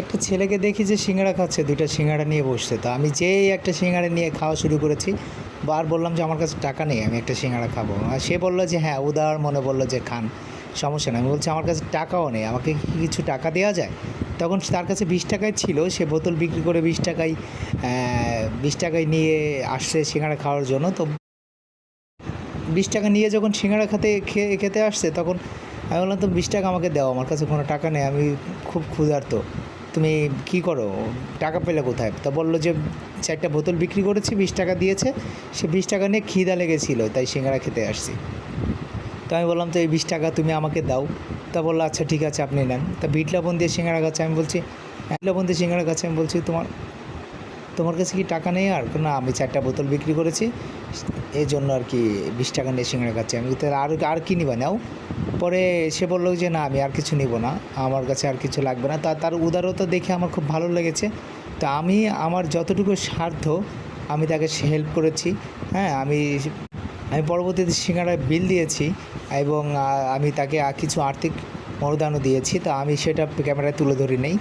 একটা ছেলেকে দেখি যে সিঙ্গাড়া খাচ্ছে, ২টা সিঙ্গাড়া নিয়ে বসছে। তো আমি যেই একটা সিঙ্গাড়া নিয়ে খাওয়া শুরু করেছি, বললাম যে, "আমার কাছে টাকা নেই, আমি একটা সিঙ্গাড়া খাবো।" আর সে বলল যে, "হ্যাঁ," উদার মনে বলল যে, "খান, সমস্যা নেই।" আমি বলছি, "আমার কাছে টাকাও নেই, আমাকে কি কিছু টাকা দেওয়া যায়?" তখন তার কাছে ৳20 ছিল, সে বোতল বিক্রি করে ৳20 নিয়ে আসছে সিঙ্গাড়া খাওয়ার জন্য। তো ৳20 নিয়ে যখন সিঙ্গাড়া খেতে আসছে, তখন আমি বললাম, "তুমি ৳20 আমাকে দাও, আমার কাছে কোনো টাকা নেই, আমি খুব ক্ষুধার্ত। তুমি কী করো? টাকা পেলে কোথায়?" তা বলল যে, "4টা বোতল বিক্রি করেছি, ৳20 দিয়েছে। সে ৳20 নিয়ে খিদা লেগেছিল, তাই সিঙ্গাড়া খেতে আসছি।" তো আমি বললাম, "তো এই ৳20 তুমি আমাকে দাও।" তা বলল, "আচ্ছা ঠিক আছে, আপনি নেন।" তা বিট লবণ দিয়ে সিঙ্গাড়া খাচ্ছে। আমি বলছি, "বিট লবণ দিয়ে সিঙ্গাড়া খাচ্ছে।" আমি বলছি, তোমার কাছে কি টাকা নেই আর? না, আমি 4টা বোতল বিক্রি করেছি, এজন্য আর কি ৳20 নিয়ে সিঙ্গাড়া খাচ্ছি। আমি বলি, "তাহলে আর কি নিবা নাও?" পরে সে বলল যে, "না, আমি আর কিছু নিব না, আমার কাছে আর কিছু লাগবে না।" তার উদারতা দেখে আমার খুব ভালো লেগেছে। তো আমি আমার যতটুকু সাধ্য আমি তাকে হেল্প করেছি। হ্যাঁ, আমি পরবর্তীতে সিঙ্গাড়ার বিল দিয়েছি এবং আমি তাকে কিছু আর্থিক অনুদানও দিয়েছি। তো আমি সেটা ক্যামেরায় তুলে ধরি নাই।